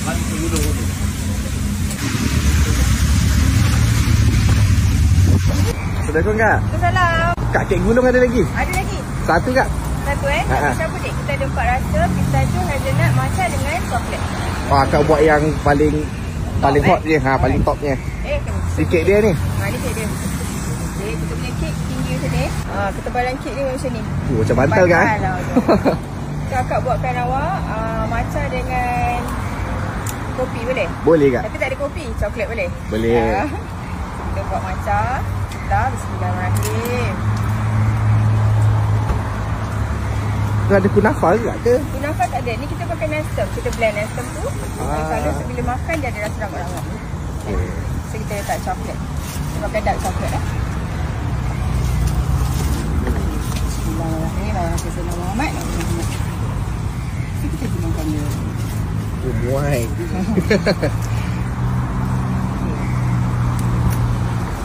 Assalamualaikum Kak. Salam. Kak, kek gulung ada lagi? Ada lagi. Satu Kak? Satu Siapa dek? Kita ada 4 rasa. Pistachio, hazelnut, matcha dengan coklat. Wah, Kak buat yang paling hot je. Paling topnya. Ni kek dia ni. Ni kek dia. Okay, kita punya kek tinggi macam ni. Ketebalan kek dia macam ni. Macam bantal kan? Kakak buatkan awak matcha dengan kopi boleh? Boleh Kak. Tapi tak ada kopi, coklat boleh? Boleh. Kita buat matcha. Bismillahirrahmanirrahim. Tu ada kunafa ke Kak? Kunafa tak ada. Ni kita pakai nestem. Kita blend nestem tu. Kalau sebila makan dia ada rasa rangat-rangat. So kita letak coklat. Kita pakai dark coklat lah. Bismillahirrahmanirrahim. Sayyidina Muhammad. Kita gunakan dia. Muai.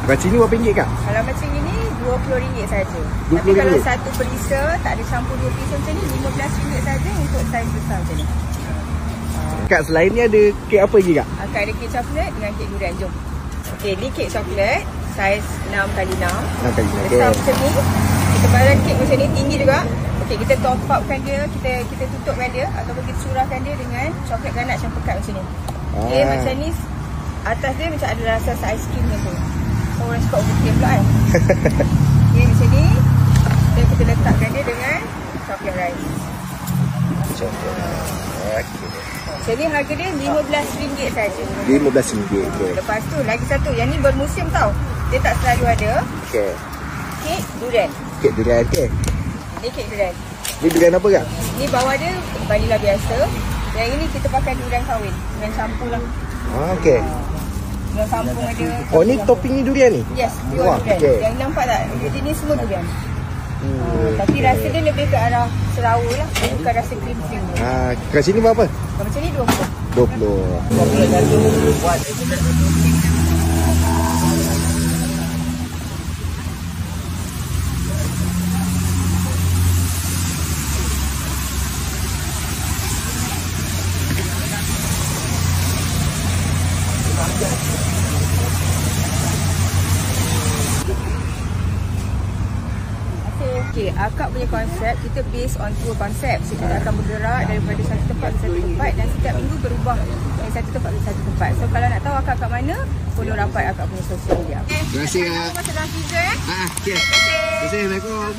Macam ni berapa ringgit Kak? Kalau macam ini RM20 saja. RM20. Tapi kalau satu perisa tak ada campur 2 piece macam ni RM15 saja untuk saiz besar macam ni. Kak, selain ni ada kek apa lagi Kak? Kak ada kek coklat dengan kek durian. Jom. Okey, ni kek coklat saiz 6x6. 6x6. Besar macam ni. Ketebalan kek macam ni tinggi juga. Okey, kita top upkan dia, kita tutupkan dia ataupun kita curahkan dia dengan coklat ganache yang pekat macam ni. Okey, macam ni atas dia macam ada rasa ais krim macam tu. Orang suka overcream pula kan. Okay, macam ni kita letakkan dia dengan chocolate rice. Macam ni harga dia RM15 saja. RM15. Okay. Lepas tu lagi satu, yang ni bermusim tau. Dia tak selalu ada. Okay. Kek durian. Kek durian, okay. Ni kek durian. Ni durian apa Kak? Ni bawah dia vanilla biasa. Yang ini kita pakai durian kahwin. Durian campur lah. Okay. Durian campur ada. Oh, ni topping ni durian ni? Yes, durian. Okay. Yang nampak tak? Jadi ni semua durian. Tapi rasa dia lebih ke arah serawa lah. Bukan rasa krim-krim. Kat sini berapa? Macam ni 20. 20. Okay, akak punya konsep, kita based on tour konsep. So, kita akan bergerak daripada satu tempat ke satu tempat dan setiap minggu berubah dari satu tempat ke satu tempat. So, kalau nak tahu akak kat mana, follow rapat akak punya sosial media. Terima kasih Kak. Macam dalam teaser Okay. Terima kasih. Assalamualaikum.